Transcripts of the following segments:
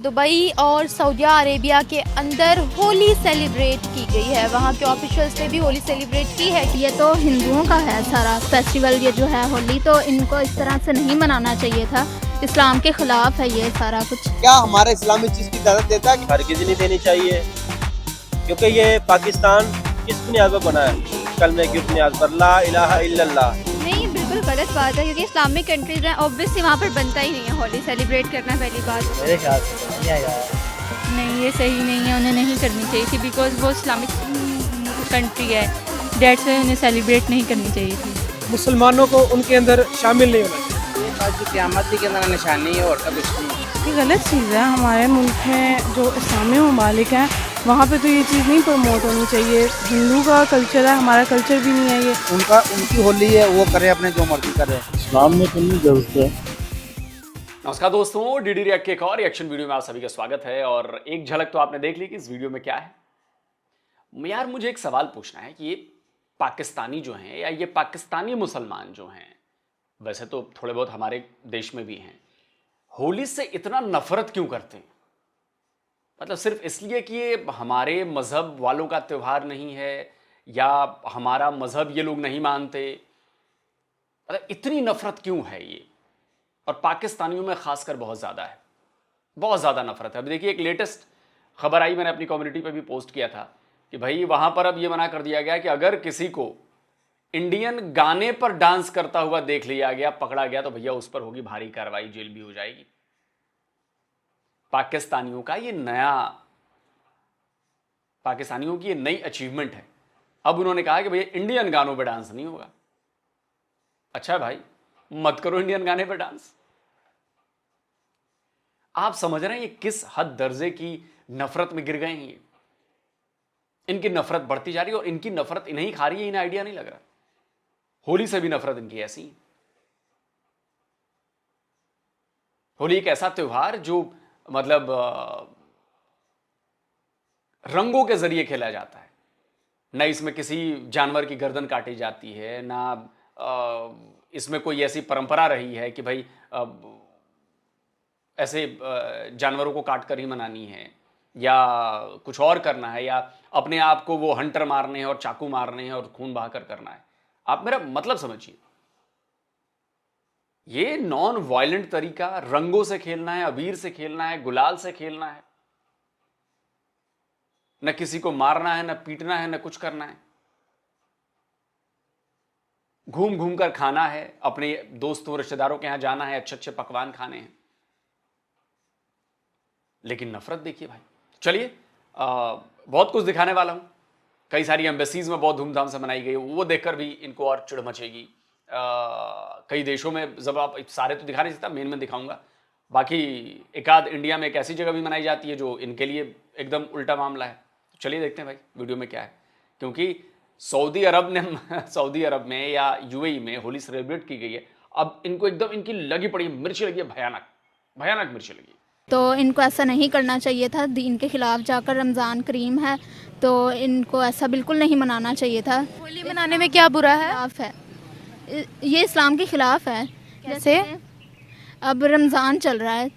Dubai और Saudi Arabia के अंदर होली सेलिब्रेट की गई है। वहाँ के ऑफिशियल्स ने भी होली सेलिब्रेट की है। ये तो हिंदुओं का है सारा फेस्टिवल, ये जो है होली, तो इनको इस तरह से नहीं मनाना चाहिए था। इस्लाम के खिलाफ है ये सारा कुछ। क्या हमारा इस्लाम इस चीज की इजाजत देता है? हरगिज़ नहीं देनी चाहिए, क्योंकि ये पाकिस्तान किस बुनियाद पर बना है? कलमे की बुनियाद पर, ला इलाहा इल्लल्लाह। नहीं, बिल्कुल गलत बात है, क्योंकि इस्लामिक कंट्रीज हैं, ऑब्वियसली वहाँ पर बनता ही नहीं है होली सेलिब्रेट करना। पहली बात मेरे ख्याल से नहीं है यार। नहीं, ये सही नहीं है, उन्हें नहीं करनी चाहिए थी, बिकॉज वो इस्लामिक कंट्री है, डेट्स से उन्हें सेलिब्रेट नहीं करनी चाहिए थी। मुसलमानों को उनके अंदर शामिल नहीं होना चाहिए। ये बात जो क़यामत की अंदर निशानी है और का कुछ नहीं। ये गलत चीज़ है। हमारे मुल्क में जो इस्लामी ममालिक हैं वहाँ पे तो ये चीज़ नहीं प्रमोट होनी चाहिए। हिंदू का कल्चर है, हमारा कल्चर भी नहीं है ये। उनकी होली है, वो करे अपने जो मर्जी करे। इस्लाम में तो नहीं जरूरत है। नमस्कार दोस्तों, डीडी रिएक्ट के एक और रिएक्शन वीडियो में आप सभी का स्वागत है। और एक झलक तो आपने देख ली कि इस वीडियो में क्या है। यार मुझे एक सवाल पूछना है कि ये पाकिस्तानी जो हैं, या ये पाकिस्तानी मुसलमान जो हैं, वैसे तो थोड़े बहुत हमारे देश में भी हैं, होली से इतना नफरत क्यों करते हैं? मतलब सिर्फ इसलिए कि ये हमारे मजहब वालों का त्यौहार नहीं है, या हमारा मजहब ये लोग नहीं मानते? मतलब इतनी नफरत क्यों है ये? और पाकिस्तानियों में खासकर बहुत ज़्यादा है, बहुत ज़्यादा नफरत है। अभी देखिए, एक लेटेस्ट खबर आई, मैंने अपनी कम्युनिटी पे भी पोस्ट किया था कि भाई वहाँ पर अब ये मना कर दिया गया कि अगर किसी को इंडियन गाने पर डांस करता हुआ देख लिया गया, पकड़ा गया, तो भैया उस पर होगी भारी कार्रवाई, जेल भी हो जाएगी। पाकिस्तानियों की ये नई अचीवमेंट है। अब उन्होंने कहा कि भैया इंडियन गानों पर डांस नहीं होगा। अच्छा भाई, मत करो इंडियन गाने पर डांस। आप समझ रहे हैं ये किस हद दर्जे की नफरत में गिर गए हैं? ये इनकी नफरत बढ़ती जा रही है, और इनकी नफरत इन्हें खा रही है, इन्हें आइडिया नहीं लग रहा। होली से भी नफरत इनकी ऐसी है। होली एक ऐसा त्योहार जो मतलब रंगों के जरिए खेला जाता है। ना इसमें किसी जानवर की गर्दन काटी जाती है, ना इसमें कोई ऐसी परंपरा रही है कि भाई ऐसे जानवरों को काट कर ही मनानी है, या कुछ और करना है, या अपने आप को वो हंटर मारने हैं और चाकू मारने हैं और खून बहाकर करना है। आप मेरा मतलब समझिए, ये नॉन वायलेंट तरीका, रंगों से खेलना है, अबीर से खेलना है, गुलाल से खेलना है, न किसी को मारना है, न पीटना है, न कुछ करना है। घूम घूम कर खाना है, अपने दोस्तों रिश्तेदारों के यहां जाना है, अच्छे अच्छे पकवान खाने हैं। लेकिन नफरत देखिए भाई। चलिए, बहुत कुछ दिखाने वाला हूं। कई सारी एम्बेसीज में बहुत धूमधाम से मनाई गई, वो देखकर भी इनको और चिढ़ मचेगी। कई देशों में, जब आप सारे तो दिखा नहीं सकता, मेन में दिखाऊंगा। बाकी एक आध इंडिया में एक ऐसी जगह भी मनाई जाती है जो इनके लिए एकदम उल्टा मामला है। तो चलिए देखते हैं भाई वीडियो में क्या है। क्योंकि सऊदी अरब में या यूएई में होली सेलिब्रेट की गई है। अब इनको एकदम इनकी लगी पड़ी मिर्ची लगी है, भयानक मिर्ची लगी। तो इनको ऐसा नहीं करना चाहिए था। दीन के खिलाफ जाकर, रमज़ान करीम है तो इनको ऐसा बिल्कुल नहीं मनाना चाहिए था। होली मनाने में क्या बुरा है? खिलाफ है ये, इस्लाम के खिलाफ है। कैसे? अब रमज़ान चल रहा है,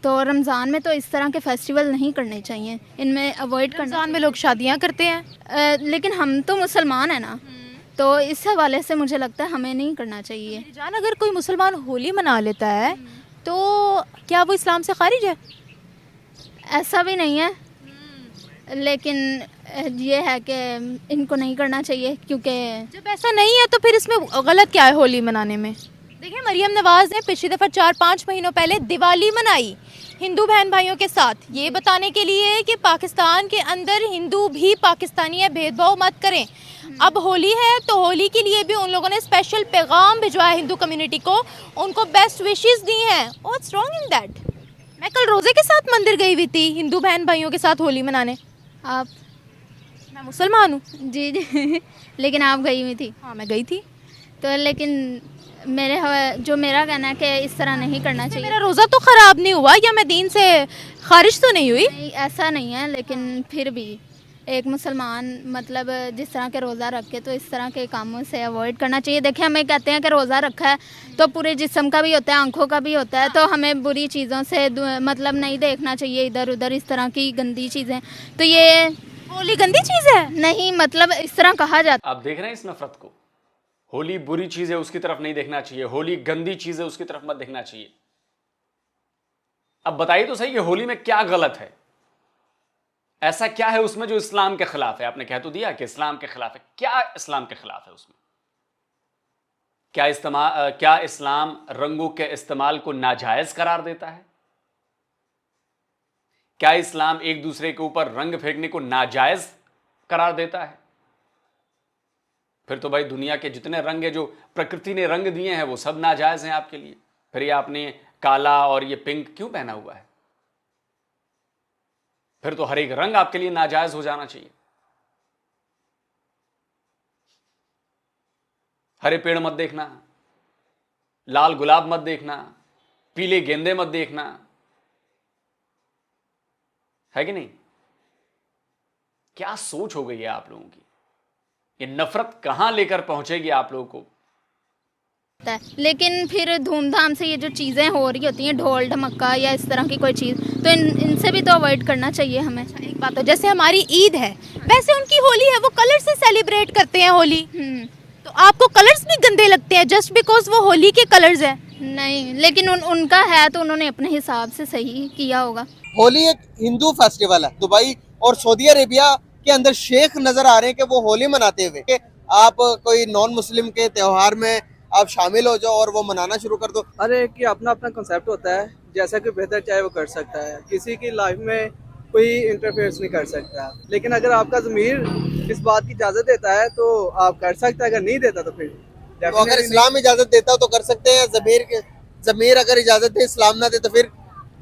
तो रमज़ान में तो इस तरह के फेस्टिवल नहीं करने चाहिए, इनमें अवॉइड करना। रमज़ान में लोग शादियां करते हैं। लेकिन हम तो मुसलमान हैं ना, तो इस हवाले से मुझे लगता है हमें नहीं करना चाहिए। जान, अगर कोई मुसलमान होली मना लेता है तो क्या वो इस्लाम से खारिज है? ऐसा भी नहीं है, लेकिन ये है कि इनको नहीं करना चाहिए, क्योंकि जब ऐसा नहीं है तो फिर इसमें गलत क्या है होली मनाने में? देखिए, मरियम नवाज ने पिछली दफ़ा 4-5 महीनों पहले दिवाली मनाई हिंदू बहन भाइयों के साथ, ये बताने के लिए कि पाकिस्तान के अंदर हिंदू भी पाकिस्तानी है, भेदभाव मत करें। अब होली है तो होली के लिए भी उन लोगों ने स्पेशल पैगाम भिजवाया हिंदू कम्युनिटी को, उनको बेस्ट विशेस दी हैं। What's wrong in that? मैं कल रोज़े के साथ मंदिर गई हुई थी हिंदू बहन भाइयों के साथ होली मनाने। आप? मैं मुसलमान हूँ। जी लेकिन आप गई हुई थी? हाँ, मैं गई थी। तो लेकिन मेरा कहना है कि इस तरह नहीं करना चाहिए। मेरा रोज़ा तो ख़राब नहीं हुआ, या मैं दीन से खारिज तो नहीं हुई। नहीं, ऐसा नहीं है, लेकिन फिर भी एक मुसलमान मतलब जिस तरह के रोज़ा रखे तो इस तरह के कामों से अवॉइड करना चाहिए। देखिए हमें कहते हैं कि रोज़ा रखा है तो पूरे जिस्म का भी होता है, आंखों का भी होता है, तो हमें बुरी चीज़ों से मतलब नहीं देखना चाहिए इधर उधर इस तरह की गंदी चीज़ें। तो ये होली गंदी चीज है? नहीं, मतलब इस तरह कहा जाता आप देख रहे हैं इस नफरत को। होली बुरी चीज है उसकी तरफ नहीं देखना चाहिए, होली गंदी चीज है उसकी तरफ मत देखना चाहिए। अब बताइए तो सही कि होली में क्या गलत है, ऐसा क्या है उसमें जो इस्लाम के खिलाफ है? आपने कह तो दिया कि इस्लाम के खिलाफ है। क्या इस्लाम के खिलाफ है उसमें? क्या इस्लाम रंगों के इस्तेमाल को नाजायज करार देता है? क्या इस्लाम एक दूसरे के ऊपर रंग फेंकने को नाजायज करार देता है? फिर तो भाई दुनिया के जितने रंग है जो प्रकृति ने रंग दिए हैं वो सब नाजायज हैं आपके लिए। फिर ये आपने काला और ये पिंक क्यों पहना हुआ है? फिर तो हर एक रंग आपके लिए नाजायज हो जाना चाहिए। हरे पेड़ मत देखना, लाल गुलाब मत देखना, पीले गेंदे मत देखना, है कि नहीं? क्या सोच हो गई है आप लोगों की? ये नफरत कहां लेकर पहुंचेगी आप लोगों को? है। लेकिन फिर धूमधाम से ये जो चीज़ें हो रही होती हैं, ढोल ढमक्का या इस तरह की कोई चीज़, तो इनसे भी तो अवॉइड करना चाहिए हमें। एक बात तो जैसे हमारी ईद है वैसे उनकी होली है, वो कलर से सेलिब्रेट करते हैं होली। तो आपको कलर्स भी गंदे लगते हैं जस्ट बिकॉज वो होली के कलर्स हैं? नहीं, लेकिन उनका है तो उन्होंने अपने हिसाब से सही किया होगा। होली एक हिंदू फेस्टिवल है। दुबई और सऊदी अरेबिया के अंदर शेख नजर आ रहे हैं कि वो होली मनाते हुए कि आप कोई नॉन मुस्लिम के त्योहार में आप शामिल हो जाओ और वो मनाना शुरू कर दो। अरे कि अपना अपना कंसेप्ट होता है, जैसा कि बेहतर चाहे वो कर सकता है, किसी की लाइफ में कोई इंटरफेरेंस नहीं कर सकता। लेकिन अगर आपका ज़मीर इस बात की इजाज़त देता है तो आप कर सकते हैं, अगर नहीं देता तो फिर तो अगर इस्लाम इजाजत देता हो तो कर सकते हैं, ज़मीर अगर इजाजत दे इस्लाम ना दे तो फिर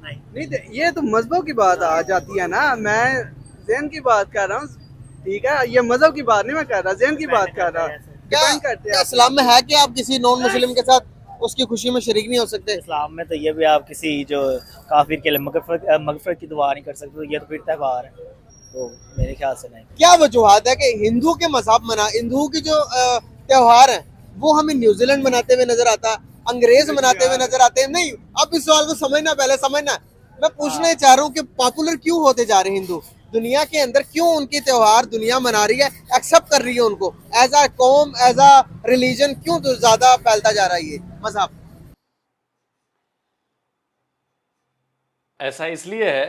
नहीं। ये तो मजहब की बात आ जाती है ना, मैं ज़हन की बात कर रहा हूँ, ठीक है? ये मजहब की बात नहीं मैं कर रहा, ज़हन की बात कर रहा। क्या इस्लाम में है कि आप किसी नॉन मुस्लिम के साथ उसकी खुशी में शरीक नहीं हो सकते? इस्लाम में तो ये भी आप किसी जो काफिर के लिए मगफरत की दुआ नहीं कर सकते, तो ये तो फिर त्यौहार है, तो मेरे ख्याल से नहीं। क्या वजूहत है कि हिंदू के मजहब हिंदू की जो त्योहार है वो हमें न्यूजीलैंड मनाते हुए नजर आता, अंग्रेज मनाते हुए नजर आते हैं? नहीं, अब इस सवाल को समझना, पहले समझना। मैं पूछना चाह रहा हूँ कि पॉपुलर क्यों होते जा रहे हैं हिंदू दुनिया के अंदर? क्यों उनकी त्योहार दुनिया मना रही है, एक्सेप्ट कर रही है उनको एज अ कौम, एज अ रिलीजन? क्यों तो ज्यादा फैलता जा रहा है ये मजहब? ऐसा इसलिए है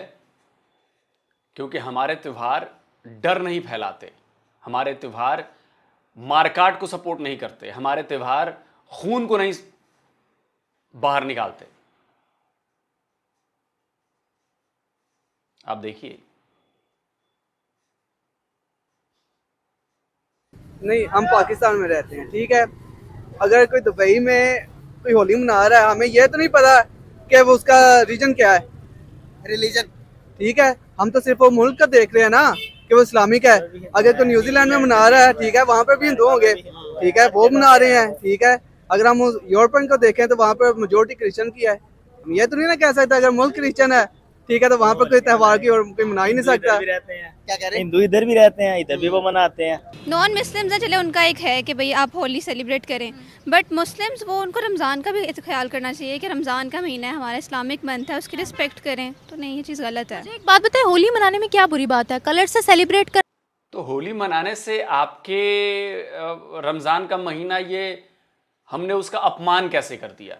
क्योंकि हमारे त्योहार डर नहीं फैलाते, हमारे त्योहार मारकाट को सपोर्ट नहीं करते, हमारे त्योहार खून को नहीं बाहर निकालते। आप देखिए, नहीं, हम पाकिस्तान में रहते हैं, ठीक है? अगर कोई दुबई में कोई होली मना रहा है, हमें ये तो नहीं पता कि वो उसका रीजन क्या है, रिलीजन, ठीक है? हम तो सिर्फ वो मुल्क का देख रहे हैं ना कि वो इस्लामिक है। अगर कोई न्यूजीलैंड में मना रहा है, ठीक है, वहाँ पर भी हिंदू होंगे, ठीक है, वो मना रहे हैं, ठीक है? अगर हम यूरोपियन को देखें तो वहाँ पर मेजोरिटी क्रिश्चियन की है। हम ये तो नहीं ना कह सकते अगर मुल्क क्रिश्चियन है, ठीक है, तो वहाँ पर कोई त्यौहार की और कोई मना ही नहीं सकता। क्या कह रहे हैं? हिंदू इधर भी रहते हैं, इधर भी वो मनाते हैं। नॉन मुस्लिम्स हैं, चले उनका एक है कि भाई आप होली सेलिब्रेट करें, बट मुस्लिम्स वो उनको रमज़ान का भी ख्याल करना चाहिए कि रमज़ान का महीना है, हमारा इस्लामिक मंथ है, उसकी रिस्पेक्ट करें। तो नहीं, ये चीज़ गलत है। एक बात बताए, होली मनाने में क्या बुरी बात है? कलर से सेलिब्रेट कर तो होली मनाने से आपके रमज़ान का महीना, ये हमने उसका अपमान कैसे कर दिया,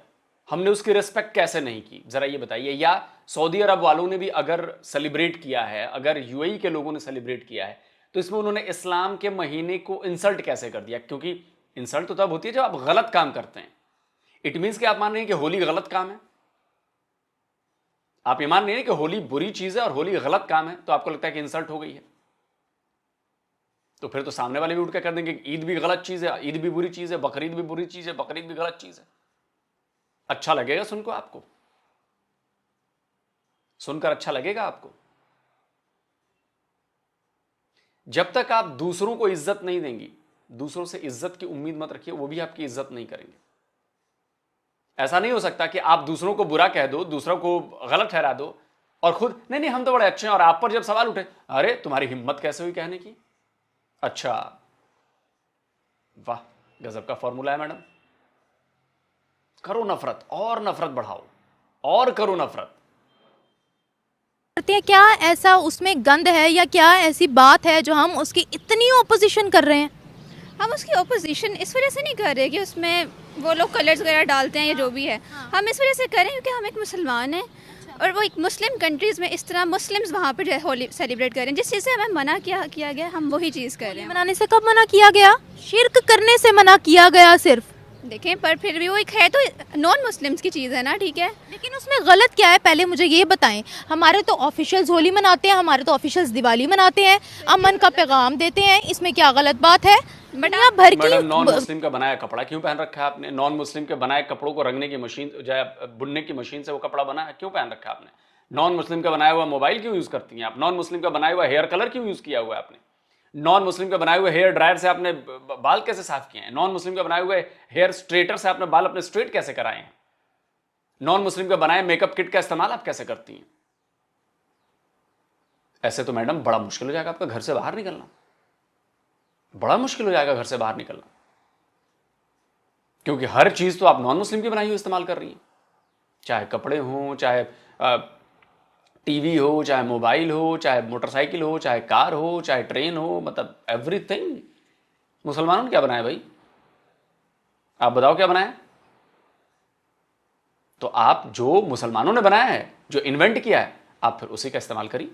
हमने उसकी रिस्पेक्ट कैसे नहीं की, ज़रा ये बताइए। या सऊदी अरब वालों ने भी अगर सेलिब्रेट किया है, अगर यूएई के लोगों ने सेलिब्रेट किया है, तो इसमें उन्होंने इस्लाम के महीने को इंसल्ट कैसे कर दिया? क्योंकि इंसल्ट तो तब होती है जब आप गलत काम करते हैं। इट मीन्स कि आप मान रहे हैं कि होली गलत काम है, आप ये मान रहे हैं कि होली बुरी चीज़ है और होली गलत काम है, तो आपको लगता है कि इंसल्ट हो गई है। तो फिर तो सामने वाले भी उठ के कर देंगे ईद भी गलत चीज़ है, ईद भी बुरी चीज़ है, बकरीद भी बुरी चीज़ है, बकरीद भी गलत चीज़ है। अच्छा लगेगा सुनको? आपको सुनकर अच्छा लगेगा आपको? जब तक आप दूसरों को इज्जत नहीं देंगी, दूसरों से इज्जत की उम्मीद मत रखिए, वो भी आपकी इज्जत नहीं करेंगे। ऐसा नहीं हो सकता कि आप दूसरों को बुरा कह दो, दूसरों को गलत ठहरा दो, और खुद नहीं नहीं हम तो बड़े अच्छे हैं, और आप पर जब सवाल उठे, अरे तुम्हारी हिम्मत कैसे हुई कहने की? अच्छा, वाह, गजब का फॉर्मूला है मैडम। करो नफरत और नफरत बढ़ाओ और करो नफरत। करते हैं, क्या ऐसा उसमें गंद है या क्या ऐसी बात है जो हम उसकी इतनी ओपोजिशन कर रहे हैं? हम उसकी ओपोजिशन इस वजह से नहीं कर रहे कि उसमें वो लोग कलर्स वगैरह डालते हैं या जो भी है। हम इस वजह से करें क्योंकि हम एक मुसलमान हैं और वो एक मुस्लिम कंट्रीज़ में इस तरह मुस्लिम्स वहाँ पर होली सेलिब्रेट करें, जिस चीज़ से हमें मना किया गया, हम वही चीज़ कर रहे हैं। मनाने से कब मना किया गया? शिर्क करने से मना किया गया सिर्फ। देखें, पर फिर भी वो एक है तो नॉन मुस्लिम्स की चीज़ है ना, ठीक है। लेकिन उसमें गलत क्या है, पहले मुझे ये बताएं। हमारे तो ऑफिशियल्स होली मनाते हैं, हमारे तो ऑफिशियल्स दिवाली मनाते हैं, अमन का पैगाम देते हैं, इसमें क्या गलत बात है? दुनिया भर की मैडम, नॉन मुस्लिम का बनाया कपड़ा क्यों पहन रखा है आपने? नॉन मुस्लिम के बनाए कपड़ों को रंगने की मशीन, बुनने की मशीन से वो कपड़ा बना है, क्यों पहन रखा है आपने? नॉन मुस्लिम का बनाया हुआ मोबाइल क्यों यूज करती हैं आप? नॉन मुस्लिम का बनाया हुआ हेयर कलर क्यों यूज किया हुआ है आपने? नॉन मुस्लिम का बनाए हुए हेयर ड्रायर से आपने बाल कैसे साफ किए हैं? नॉन मुस्लिम का बनाए हुए हेयर स्ट्रेटर से आपने बाल अपने स्ट्रेट कैसे कराए हैं? नॉन मुस्लिम का बनाए मेकअप किट का इस्तेमाल आप कैसे करती हैं? ऐसे तो मैडम बड़ा मुश्किल हो जाएगा आपका घर से बाहर निकलना, बड़ा मुश्किल हो जाएगा घर से बाहर निकलना, क्योंकि हर चीज तो आप नॉन मुस्लिम की बनाई हुई इस्तेमाल कर रही हैं, चाहे कपड़े हों, चाहे टीवी हो, चाहे मोबाइल हो, चाहे मोटरसाइकिल हो, चाहे कार हो, चाहे ट्रेन हो, मतलब एवरीथिंग। मुसलमानों ने क्या बनाया भाई? आप बताओ क्या बनाया? तो आप जो मुसलमानों ने बनाया है, जो इन्वेंट किया है, आप फिर उसी का इस्तेमाल करिए।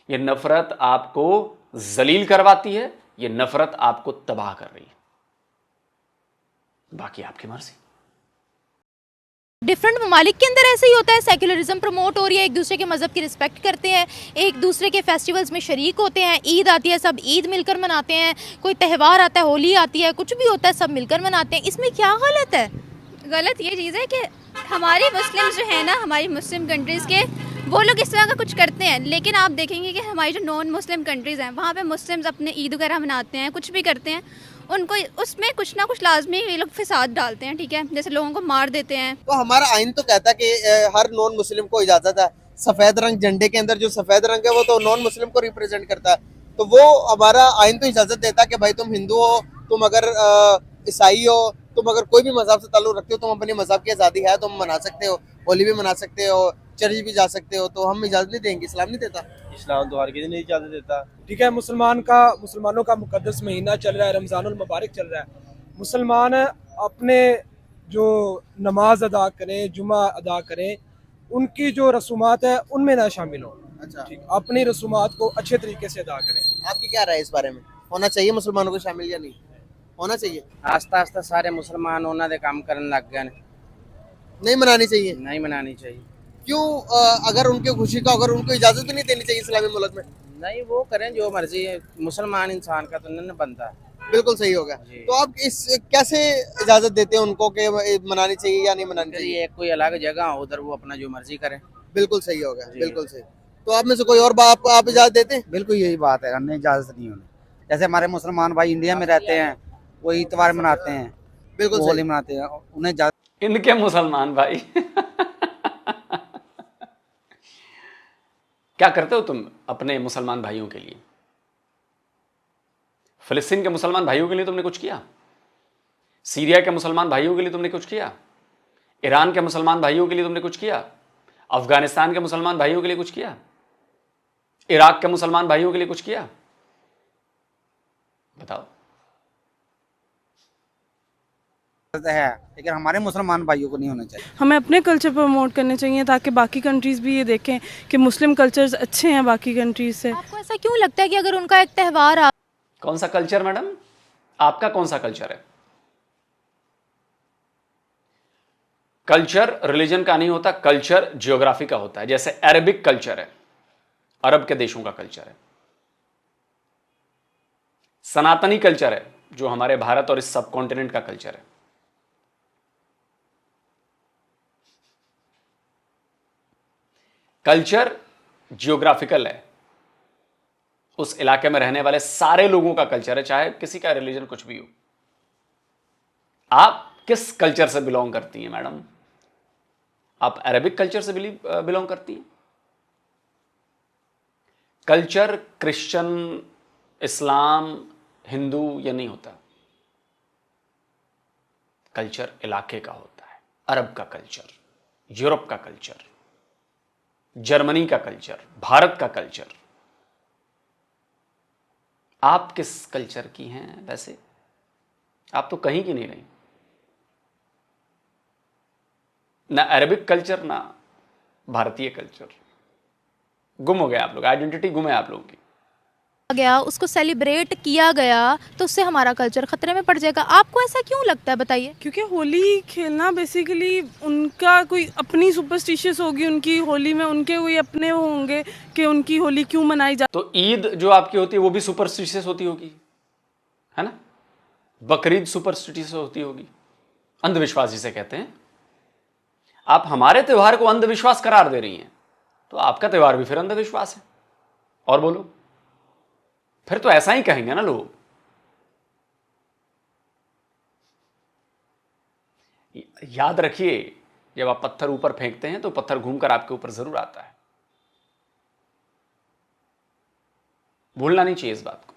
ये नफरत आपको जलील करवाती है, ये नफरत आपको तबाह कर रही है, बाकी आपकी मर्जी। डिफरेंट ममालिक के अंदर ऐसे ही होता है, सेक्युलरिज्म प्रमोट हो रही है, एक दूसरे के मज़हब की रिस्पेक्ट करते हैं, एक दूसरे के फेस्टिवल्स में शरीक होते हैं, ईद आती है सब ईद मिलकर मनाते हैं, कोई त्यौहार आता है, होली आती है, कुछ भी होता है सब मिलकर मनाते हैं, इसमें क्या गलत है? गलत ये चीज़ है कि हमारे मुस्लिम्स जो है ना, हमारी मुस्लिम कंट्रीज़ के, वो लोग इस तरह का कुछ करते हैं, लेकिन आप देखेंगे कि हमारी जो नॉन मुस्लिम कंट्रीज़ हैं वहाँ पे मुस्लिम्स अपने ईद वगैरह मनाते हैं, कुछ भी करते हैं, उनको उसमें कुछ ना कुछ लाजमी ये लोग फिसाद डालते हैं, ठीक है, जैसे लोगों को मार देते हैं। तो हमारा आइन तो कहता है कि हर नॉन मुस्लिम को इजाजत है, सफेद रंग झंडे के अंदर जो सफेद रंग है वो तो नॉन मुस्लिम को रिप्रेजेंट करता है, तो वो हमारा आइन तो इजाजत देता है कि भाई तुम हिंदू हो, तुम अगर ईसाई हो, तुम अगर कोई भी मजहब से ताल्लुक रखते हो, तुम अपने मजहब की आज़ादी है, तुम मना सकते हो, होली भी मना सकते हो, चर्च भी जा सकते हो, तो हम इजाजत नहीं देंगे, इस्लाम नहीं देता। इस्लाम तो हर किसी नहीं इजाजत देता। ठीक है, मुसलमानों का मुकद्दस महीना चल रहा है, रमज़ानुल मुबारक चल रहा है, मुसलमान अपने जो नमाज अदा करें, जुमा अदा करें, उनकी जो रसूमात है उनमें ना शामिल हो। अच्छा, ठीक, अपनी रसूमात को अच्छे तरीके से अदा करें। आपकी क्या राय है इस बारे में? होना चाहिए मुसलमानों को शामिल या नहीं होना चाहिए? आस्ता आस्ता सारे मुसलमान उन्होंने दे काम करने लग गए, नहीं मनानी चाहिए? नहीं मनानी चाहिए। क्यों? अगर उनकी खुशी का अगर उनको इजाजत भी नहीं देनी चाहिए इस्लामी मुल्क में? नहीं, वो करें जो मर्जी है, मुसलमान इंसान का तो नहीं बनता है। बिल्कुल सही होगा। तो आप इस कैसे इजाजत देते हैं उनको कि मनानी चाहिए या नहीं मनानी चाहिए? कोई अलग जगह हो, उधर वो अपना जो मर्जी करें। बिल्कुल सही होगा, बिल्कुल सही। तो आप में से कोई और बात आप इजाजत देते हैं? बिल्कुल यही बात है, हमें इजाजत नहीं होनी। जैसे हमारे मुसलमान भाई इंडिया में रहते हैं, वो इतवार मनाते हैं, बिल्कुल होली मनाते हैं, उन्हें इनके मुसलमान भाई क्या करते हो तुम अपने मुसलमान भाइयों के लिए? फिलिस्तीन के मुसलमान भाइयों के लिए तुमने कुछ किया? सीरिया के मुसलमान भाइयों के लिए तुमने कुछ किया? ईरान के मुसलमान भाइयों के लिए तुमने कुछ किया? अफगानिस्तान के मुसलमान भाइयों के लिए कुछ किया? इराक के मुसलमान भाइयों के लिए कुछ किया? बताओ। है, लेकिन हमारे मुसलमान भाइयों को नहीं होना चाहिए। हमें अपने कल्चर प्रमोट करने चाहिए ताकि बाकी कंट्रीज़ भी ये देखें कि मुस्लिम कल्चर्स अच्छे हैं बाकी कंट्रीज से। आपको ऐसा क्यों लगता है कि अगर उनका एक त्यौहार कौन सा कल्चर मैडम? आपका कौन सा कल्चर है? कल्चर रिलीजन का नहीं होता, कल्चर जियोग्राफी का होता है। जैसे अरबिक कल्चर है, अरब के देशों का कल्चर है। सनातनी कल्चर है जो हमारे भारत और इस सब कॉन्टिनेंट का कल्चर है। कल्चर जियोग्राफिकल है, उस इलाके में रहने वाले सारे लोगों का कल्चर है, चाहे किसी का रिलीजन कुछ भी हो। आप किस कल्चर से बिलोंग करती हैं मैडम? आप अरेबिक कल्चर से बिलोंग करती हैं? कल्चर क्रिश्चियन, इस्लाम, हिंदू ये नहीं होता। कल्चर इलाके का होता है। अरब का कल्चर, यूरोप का कल्चर, जर्मनी का कल्चर, भारत का कल्चर। आप किस कल्चर की हैं वैसे? आप तो कहीं की नहीं रही, ना अरेबिक कल्चर ना भारतीय कल्चर। गुम हो गए आप लोग, आइडेंटिटी गुम है आप लोगों की। गया उसको सेलिब्रेट किया गया तो उससे हमारा कल्चर खतरे में पड़ जाएगा। आपको ऐसा क्यों लगता है, बताइए? क्योंकि होली खेलना बेसिकली उनका कोई अपनी सुपरस्टिशियस होगी, उनकी होली में उनके कोई अपने होंगे कि उनकी होली क्यों मनाई जा। तो ईद जो आपकी होती है वो भी सुपरस्टिशियस होती होगी, है ना? बकरीद सुपरस्टिशियस होती होगी, अंधविश्वास जिसे कहते हैं। आप हमारे त्योहार को अंधविश्वास करार दे रही हैं, तो आपका त्योहार भी फिर अंधविश्वास है। और बोलो, फिर तो ऐसा ही कहेंगे ना लोग। याद रखिए, जब आप पत्थर ऊपर फेंकते हैं तो पत्थर घूमकर आपके ऊपर जरूर आता है। भूलना नहीं चाहिए इस बात को।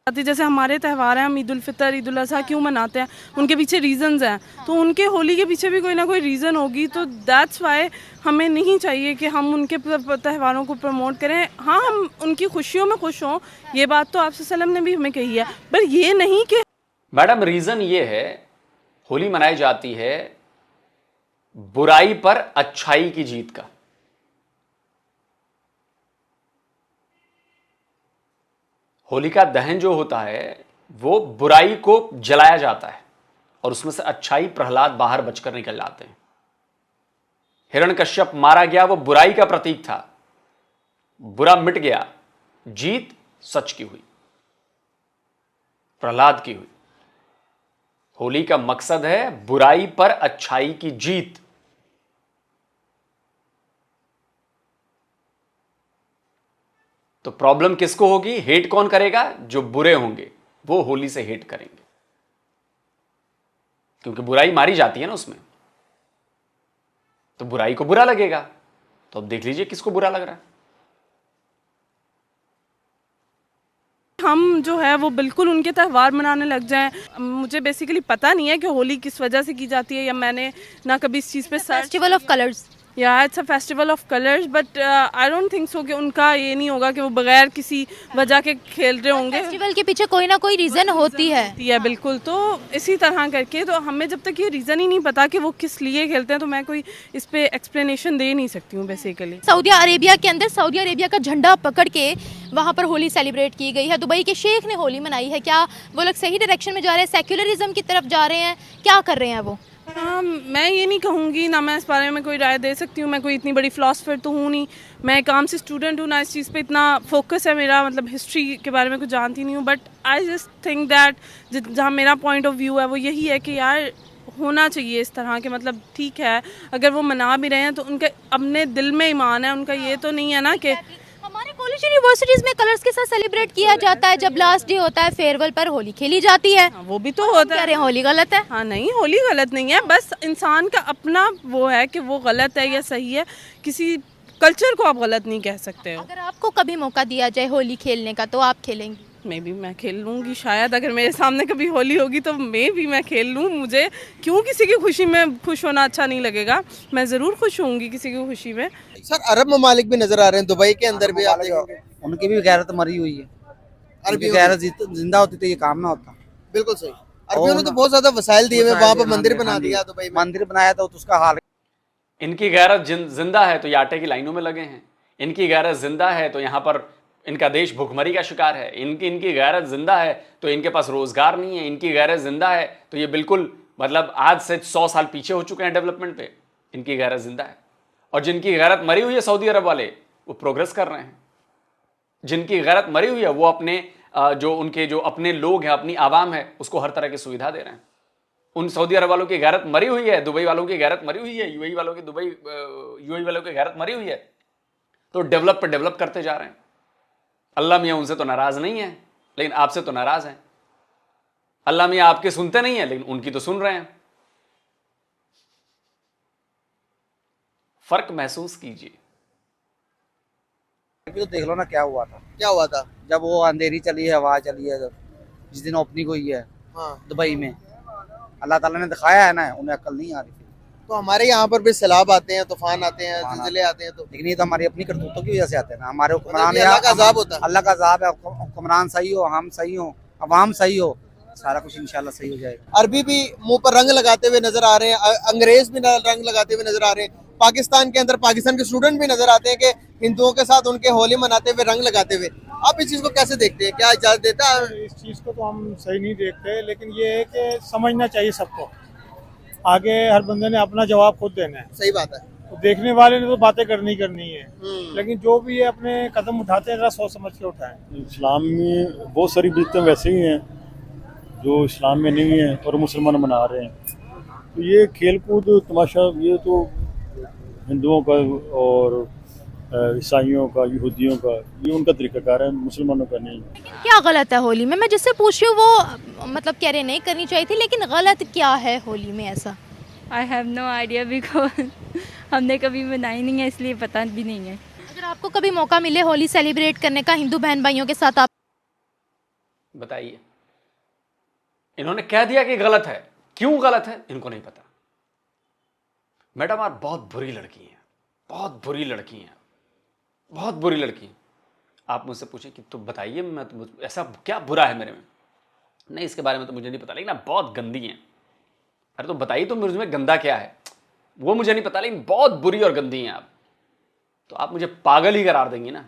जैसे हमारे त्यौहार हैं, हम ईद उल फितर, ईद उल अज़हा क्यों मनाते हैं, उनके पीछे रीजंस हैं, तो उनके होली के पीछे भी कोई ना कोई रीज़न होगी। तो दैट्स वाई हमें नहीं चाहिए कि हम उनके त्यौहारों को प्रमोट करें। हाँ, हम उनकी खुशियों में खुश हों, ये बात तो आप सल्लम ने भी हमें कही है, पर ये नहीं कि मैडम रीजन ये है, होली मनाई जाती है बुराई पर अच्छाई की जीत का। होलिका दहन जो होता है वो बुराई को जलाया जाता है और उसमें से अच्छाई प्रहलाद बाहर बचकर निकल जाते हैं। हिरण्यकश्यप मारा गया, वो बुराई का प्रतीक था, बुरा मिट गया, जीत सच की हुई, प्रहलाद की हुई। होली का मकसद है बुराई पर अच्छाई की जीत। तो प्रॉब्लम किसको होगी? हेट कौन करेगा? जो बुरे होंगे वो होली से हेट करेंगे, क्योंकि बुराई मारी जाती है ना उसमें, तो बुराई को बुरा लगेगा। तो अब देख लीजिए किसको बुरा लग रहा है। हम जो है वो बिल्कुल उनके त्यौहार मनाने लग जाएं। मुझे बेसिकली पता नहीं है कि होली किस वजह से की जाती है, या मैंने ना कभी इस चीज़ पे फेस्टिवल ऑफ कलर्स, या it's a festival of colours, but I don't think so कि उनका ये नहीं होगा कि वो बगैर किसी वजह के खेल रहे होंगे। फेस्टिवल के पीछे कोई ना कोई रीज़न होती है बिल्कुल। तो इसी तरह करके, तो हमें जब तक ये रीज़न ही नहीं पता कि वो किस लिए खेलते हैं, तो मैं कोई इस पे एक्सप्लेनेशन दे नहीं सकती हूँ बेसिकली। सऊदी अरेबिया के अंदर सऊदी अरेबिया का झंडा पकड़ के वहाँ पर होली सेलिब्रेट की गई है। दुबई के शेख ने होली मनाई है। क्या वो लोग सही डायरेक्शन में जा रहे हैं, सेक्युलरिज्म की तरफ जा रहे हैं, क्या कर रहे हैं वो? हाँ, मैं ये नहीं कहूँगी, ना मैं इस बारे में कोई राय दे सकती हूँ। मैं कोई इतनी बड़ी फ़िलासफ़र तो हूँ नहीं, मैं एक आम से स्टूडेंट हूँ, ना इस चीज़ पे इतना फोकस है मेरा, मतलब हिस्ट्री के बारे में कुछ जानती नहीं हूँ। But I just think that जहाँ मेरा पॉइंट ऑफ व्यू है वो यही है कि यार होना चाहिए इस तरह के, मतलब ठीक है अगर वो मना भी रहे हैं तो उनके अपने दिल में ईमान है, उनका ये तो नहीं है ना कि हमारे कॉलेज यूनिवर्सिटीज में कलर्स के साथ सेलिब्रेट किया जाता है। जब लास्ट डे होता है फेयरवेल पर होली खेली जाती है। वो भी तो होता है। होली गलत है? हाँ नहीं, होली गलत नहीं है, बस इंसान का अपना वो है कि वो गलत है या सही है। किसी कल्चर को आप गलत नहीं कह सकते हो। अगर आपको कभी मौका दिया जाए होली खेलने का तो आप खेलेंगी? मैं भी मैं खेल लूँगी शायद, अगर मेरे सामने कभी होली होगी तो मैं खेल लूँ। मुझे क्यों किसी की खुशी में खुश होना अच्छा नहीं लगेगा, मैं ज़रूर खुश होंगी किसी की खुशी में। सर अरब ममालिक भी नजर आ रहे हैं, दुबई के अंदर भी आप देखेंगे, उनकी भी गैरत मरी हुई है। अरबी गैरत जिंदा होती तो ये काम ना होता। बिल्कुल सही। अरबियों ने तो बहुत ज्यादा वसाइल दिए हुए, वहाँ पर मंदिर बना दिया, दुबई में मंदिर बनाया तो उसका हाल। इनकी गैरत जिंदा है तो ये आटे की लाइनों में लगे हैं। इनकी गैरत जिंदा है तो यहाँ पर इनका देश भुखमरी का शिकार है। इनकी गैरत जिंदा है तो इनके पास रोजगार नहीं है। इनकी गैरत जिंदा है तो ये बिल्कुल मतलब आज से 100 साल पीछे हो चुके हैं डेवलपमेंट पे। इनकी गैरत जिंदा है। और जिनकी गैरत मरी हुई है सऊदी अरब वाले, वो प्रोग्रेस कर रहे हैं। जिनकी गैरत मरी हुई है वो अपने जो उनके जो अपने लोग हैं, अपनी आवाम है, उसको हर तरह की सुविधा दे रहे हैं। उन सऊदी अरब वालों की गैरत मरी हुई है, दुबई वालों की गैरत मरी हुई है, यूएई वालों की गैरत मरी हुई है, तो डेवलप पे डेवलप करते जा रहे हैं। अल्लाह मियाँ उनसे तो नाराज नहीं है, लेकिन आपसे तो नाराज हैं। अल्लाह मियाँ आपके सुनते नहीं है, लेकिन उनकी तो सुन रहे हैं। फर्क महसूस कीजिए। अभी तो देख लो ना क्या हुआ था। क्या हुआ था? जब वो अंधेरी चली है, हवा चली है, जिस दिन ओपनिंग हुई है हाँ। दुबई में, अल्लाह ताला ने दिखाया है ना, उन्हें अक्ल नहीं आ रही थी। तो हमारे यहाँ पर भी सैलाब आते हैं, तूफान आते हैं, ज़लज़ले आते हैं, तो लेकिन ये तो हमारी अपनी करतूतों की वजह से आते हैं ना। हमारे हुक्मरान ये अल्लाह का अज़ाब होता है। अल्लाह का अज़ाब है। हुक्मरान सही हो, हम सही हो, अवाम सही हो, सारा कुछ इंशाल्लाह सही हो जाएगा। अरबी भी मुंह पर रंग लगाते हुए नजर आ रहे हैं, अंग्रेज भी रंग लगाते हुए नजर आ रहे हैं। पाकिस्तान के अंदर पाकिस्तान के स्टूडेंट भी नजर आते हैं कि हिंदुओं के साथ उनके होली मनाते हुए, रंग लगाते हुए। आप इस चीज को कैसे देखते हैं? क्या इजाजत देता है? इस चीज़ को तो हम सही नहीं देखते, लेकिन ये है कि समझना चाहिए सबको। आगे हर बंदे ने अपना जवाब खुद देना है। सही बात है। तो देखने वाले ने तो बातें करनी है, लेकिन जो भी है अपने कदम उठाते हैं जरा सोच समझ के उठाएं। इस्लाम में बहुत सारी बिदतें वैसे ही हैं जो इस्लाम में नहीं है और मुसलमान मना रहे हैं। तो ये खेल कूद तमाशा, ये तो हिंदुओं का और ईसाइयों का, यहूदियों का, ये उनका तरीक़ाकार है, मुसलमानों का नहीं। क्या गलत है होली में? मैं जिससे पूछ रही हूँ वो मतलब कह रहे नहीं करनी चाहिए थी, लेकिन गलत क्या है होली में ऐसा? I have no idea because हमने कभी मनाई नहीं है, इसलिए पता भी नहीं है। अगर आपको कभी मौका मिले होली सेलिब्रेट करने का हिंदू बहन भाइयों के साथ, आप बताइए। इन्होंने कह दिया कि गलत है। क्यों गलत है इनको नहीं पता। मैडम आप बहुत बुरी लड़की हैं, बहुत बुरी लड़की हैं, बहुत बुरी लड़की हैं। आप मुझसे पूछें कि तुम बताइए, मैं तो ऐसा क्या बुरा है मेरे में? नहीं, इसके बारे में तो मुझे नहीं पता, लेकिन आप बहुत गंदी हैं। अरे तो बताइए तो मुझ में गंदा क्या है, वो मुझे नहीं पता, लेकिन बहुत बुरी और गंदी हैं आप। तो आप मुझे पागल ही करार देंगी ना।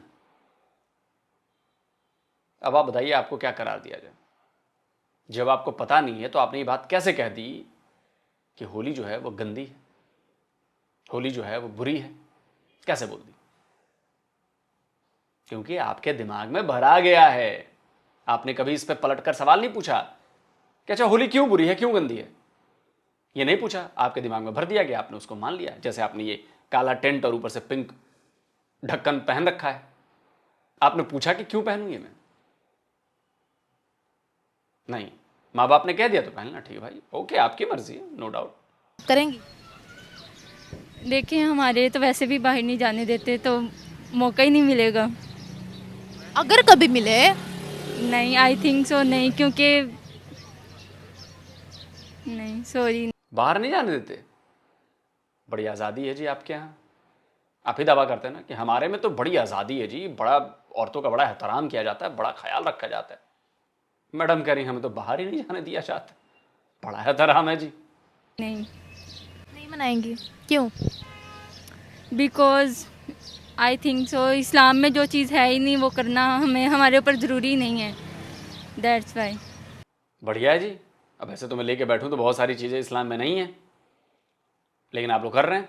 अब आप बताइए आपको क्या करार दिया जाए? जब आपको पता नहीं है तो आपने ये बात कैसे कह दी कि होली जो है वो गंदी है, होली जो है वो बुरी है? कैसे बोल दी? क्योंकि आपके दिमाग में भरा गया है। आपने कभी इस पे पलटकर सवाल नहीं पूछा कि अच्छा होली क्यों बुरी है, क्यों गंदी है? ये नहीं पूछा, आपके दिमाग में भर दिया गया, आपने उसको मान लिया। जैसे आपने ये काला टेंट और ऊपर से पिंक ढक्कन पहन रखा है, आपने पूछा कि क्यों पहनूं ये मैं? नहीं, माँ बाप ने कह दिया तो पहनना, ठीक है भाई, ओके, आपकी मर्जी है, नो डाउट। करेंगी? देखिए हमारे तो वैसे भी बाहर नहीं जाने देते, तो मौका ही नहीं मिलेगा। अगर कभी मिले? नहीं, आई थिंक सो नहीं, क्योंकि नहीं, सॉरी। बाहर नहीं जाने देते? बड़ी आज़ादी है जी आपके यहाँ। आप ही दावा करते हैं ना कि हमारे में तो बड़ी आज़ादी है जी, बड़ा औरतों का बड़ा एहतराम किया जाता है, बड़ा ख्याल रखा जाता है। मैडम कह रही हमें तो बाहर ही नहीं जाने दिया जाता, बड़ा एहतराम है जी। नहीं मनाएंगी? क्यों? बिकॉज आई थिंक सो इस्लाम में जो चीज़ है ही नहीं वो करना हमें हमारे ऊपर ज़रूरी नहीं है, दैट्स वाई। बढ़िया है जी। अब ऐसे तो मैं लेके बैठूं तो बहुत सारी चीज़ें इस्लाम में नहीं है, लेकिन आप लोग कर रहे हैं।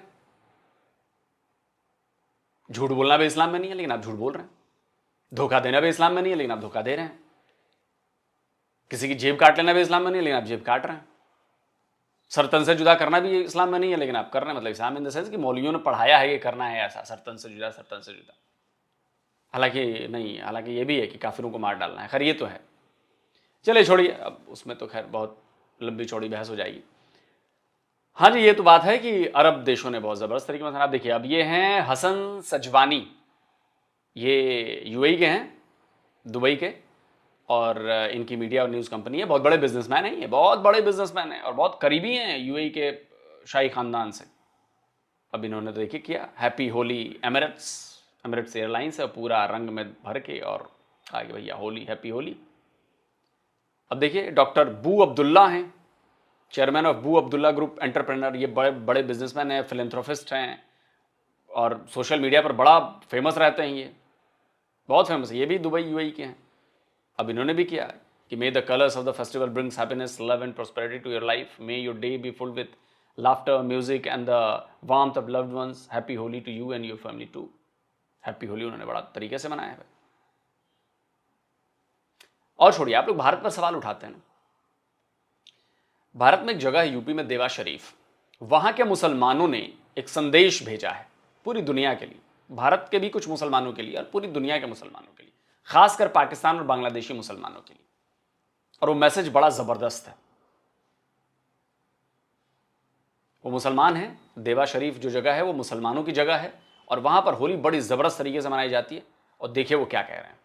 झूठ बोलना भी इस्लाम में नहीं है, लेकिन आप झूठ बोल रहे हैं। धोखा देना भी इस्लाम में नहीं है, लेकिन आप धोखा दे रहे हैं। किसी की जेब काट लेना भी इस्लाम में नहीं है, लेकिन आप जेब काट रहे हैं। सर तन से जुदा करना भी इस्लाम में नहीं है, लेकिन आप कर रहे हैं। मतलब इस्लाम इन द सेंस कि मौलवियों ने पढ़ाया है ये करना है ऐसा, सर तन से जुदा, सर तन से जुदा। हालांकि नहीं, हालांकि ये भी है कि काफिरों को मार डालना है। खैर ये तो है, चलिए छोड़िए, अब उसमें तो खैर बहुत लंबी चौड़ी बहस हो जाएगी। हाँ जी, ये तो बात है कि अरब देशों ने बहुत ज़बरदस्त तरीके से, आप देखिए, अब ये हैं हसन सजवानी, ये यूएई के हैं, दुबई के, और इनकी मीडिया और न्यूज़ कंपनी है। बहुत बड़े बिजनेसमैन हैं ये, बहुत बड़े बिजनेसमैन हैं और बहुत करीबी हैं यूएई के शाही ख़ानदान से। अब इन्होंने तो देखिए किया, हैप्पी होली एमिरेट्स एयरलाइंस है, पूरा रंग में भर के और कहा कि भैया होली, हैप्पी होली। अब देखिए डॉक्टर बू अब्दुल्ला हैं, चेयरमैन ऑफ बू अब्दुल्ला ग्रुप एंटरप्रेन्योर। ये बड़े बड़े बिजनेसमैन हैं, फिलेंथ्रोपिस्ट हैं और सोशल मीडिया पर बड़ा फेमस रहते हैं। ये बहुत फेमस है, ये भी दुबई यूएई के हैं। अब इन्होंने भी किया कि may the colours of the festival brings happiness, love and prosperity to your life, may your day be full with laughter, music and the warmth of loved ones, happy Holi to you and your family too. Happy Holi उन्होंने बड़ा तरीके से मनाया है। और छोड़िए, आप लोग भारत पर सवाल उठाते हैं ना। भारत में एक जगह है यूपी में, देवा शरीफ, वहां के मुसलमानों ने एक संदेश भेजा है पूरी दुनिया के लिए, भारत के भी कुछ मुसलमानों के लिए और पूरी दुनिया के मुसलमानों के लिए, खासकर पाकिस्तान और बांग्लादेशी मुसलमानों के लिए। और वो मैसेज बड़ा जबरदस्त है। वो मुसलमान हैं, देवा शरीफ जो जगह है वो मुसलमानों की जगह है और वहाँ पर होली बड़ी ज़बरदस्त तरीके से मनाई जाती है। और देखिए वो क्या कह रहे हैं।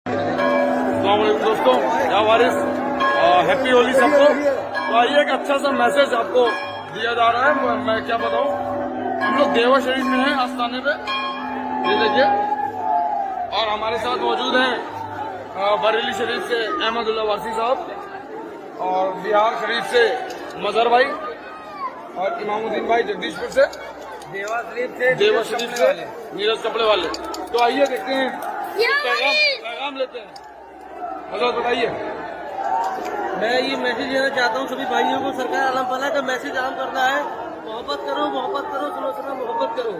अस्सलाम वालेकुम दोस्तों, या वारिस, हैप्पी होली सबको। तो आइए एक अच्छा सा मैसेज आपको दिया जा रहा है, मैं क्या बताऊं। हम लोग देवा शरीफ में हैं, आस्थाने पे, ये देखिए। और हमारे साथ मौजूद हैं बरेली शरीफ से अहमदुल्ला वारसी साहब और बिहार शरीफ से मजहर भाई और इमामुद्दीन भाई जगदीशपुर से, देवा शरीफ से नीरज कपड़े वाले। तो आइए देखते हैं, पैगाम लेते हैं। मजहर बताइए। मैं ये मैसेज देना चाहता हूँ सभी भाइयों को, सरकार आलम फला का मैसेज आम करना है। मोहब्बत करो, मोहब्बत करो, सुनो सुनो मोहब्बत करो।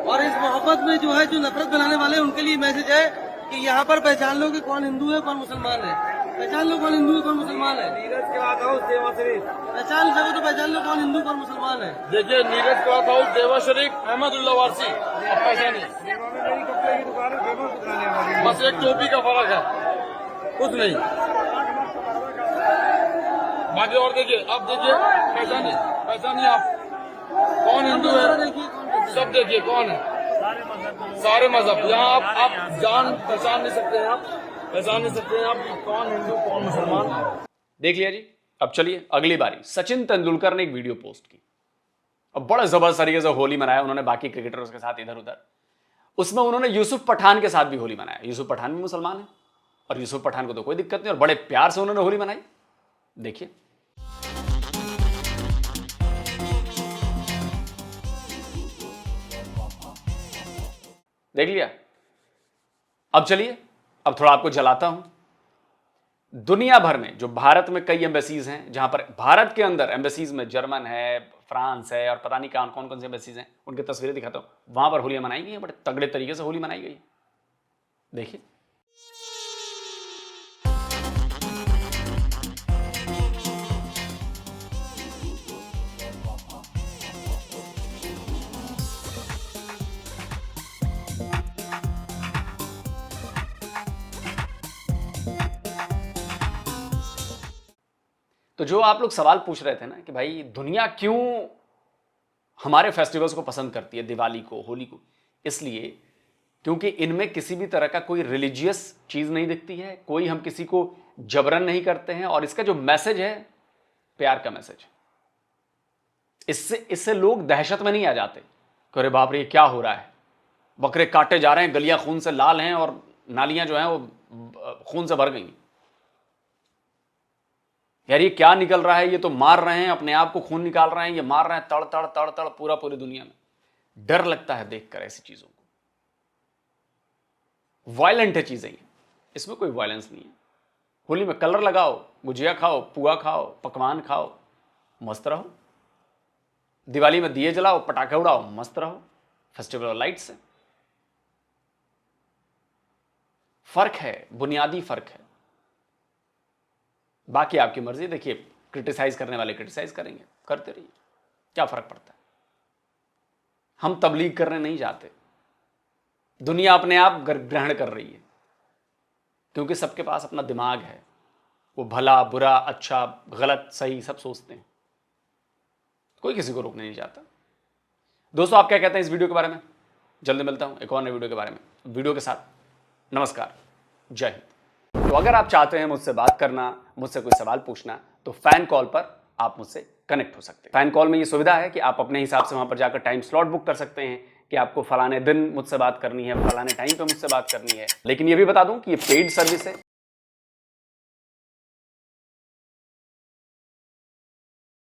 और इस मोहब्बत में जो है, जो नफरत बनाने वाले उनके लिए मैसेज है कि यहाँ पर पहचान लो कि कौन हिंदू है कौन मुसलमान है। पहचान लो कौन हिंदू है कौन मुसलमान है। नीरज क्लॉथ हाउस देवा शरीफ, पहचान सको तो पहचान लो कौन हिंदू कौन मुसलमान है। देखिए नीरज क्लॉथ हाउस देवा शरीफ अहमदुल्ला वारसी, अब पहचानिए। बस एक टोपी का फर्क है, कुछ नहीं। बाकी और देखिए, अब देखिए, पहचानिए आप कौन हिंदू है। सब देखिए कौन है, सारे मजहब। यहाँ आप जान पहचान नहीं सकते हैं, आप पहचान नहीं सकते हैं आप कौन हिंदू कौन मुसलमान। देख लिया जी। अब चलिए अगली बारी। सचिन तेंदुलकर ने एक वीडियो पोस्ट की और बड़ा जबरदस्त तरीके से होली मनाया उन्होंने बाकी क्रिकेटर्स के साथ इधर उधर। उसमें उन्होंने यूसुफ पठान के साथ भी होली मनाया। यूसुफ पठान भी मुसलमान है और यूसुफ पठान को तो कोई दिक्कत नहीं और बड़े प्यार से उन्होंने होली मनाई। देखिए। देख लिया। अब चलिए, अब थोड़ा आपको जलाता हूं। दुनिया भर में जो भारत में कई एम्बेसीज हैं, जहां पर भारत के अंदर एम्बेसीज में जर्मन है, फ्रांस है और पता नहीं कौन कौन से एम्बेसीज हैं, उनकी तस्वीरें दिखाता हूं। वहां पर होलियां मनाई गई हैं, बड़े तगड़े तरीके से होली मनाई गई। देखिए। तो जो आप लोग सवाल पूछ रहे थे ना कि भाई दुनिया क्यों हमारे फेस्टिवल्स को पसंद करती है, दिवाली को, होली को, इसलिए क्योंकि इनमें किसी भी तरह का कोई रिलीजियस चीज नहीं दिखती है, कोई हम किसी को जबरन नहीं करते हैं और इसका जो मैसेज है प्यार का मैसेज। इससे लोग दहशत में नहीं आ जाते कि अरे बाप रे क्या हो रहा है, बकरे काटे जा रहे हैं, गलियां खून से लाल हैं और नालियां जो हैं वो खून से भर गई। यार ये क्या निकल रहा है, ये तो मार रहे हैं, अपने आप को खून निकाल रहे हैं, ये मार रहे हैं तड़ तड़ तड़ तड़ पूरी दुनिया में। डर लगता है देखकर ऐसी चीजों को। वायलेंट है चीजें, इसमें कोई वायलेंस नहीं है। होली में कलर लगाओ, गुजिया खाओ, पुआ खाओ, पकवान खाओ, मस्त रहो। दिवाली में दिए जलाओ, पटाखे उड़ाओ, मस्त रहो। फेस्टिवल लाइट से फर्क है, बुनियादी फर्क है। बाकी आपकी मर्जी। देखिए, क्रिटिसाइज करने वाले क्रिटिसाइज करेंगे, करते रहिए, क्या फर्क पड़ता है। हम तबलीग करने नहीं जाते, दुनिया अपने आप ग्रहण कर रही है क्योंकि सबके पास अपना दिमाग है, वो भला बुरा अच्छा गलत सही सब सोचते हैं, कोई किसी को रोकने नहीं चाहता। दोस्तों आप क्या कहते हैं इस वीडियो के बारे में? जल्दी मिलता हूं एक और नए वीडियो के बारे में, वीडियो के साथ। नमस्कार, जय हिंद। तो अगर आप चाहते हैं मुझसे बात करना, मुझसे कोई सवाल पूछना, तो फैन कॉल पर आप मुझसे कनेक्ट हो सकते हैं। फैन कॉल में ये सुविधा है कि आप अपने हिसाब से वहां पर जाकर टाइम स्लॉट बुक कर सकते हैं कि आपको फलाने दिन मुझसे बात करनी है, फलाने टाइम पे मुझसे बात करनी है। लेकिन ये भी बता दूं कि ये पेड सर्विस है,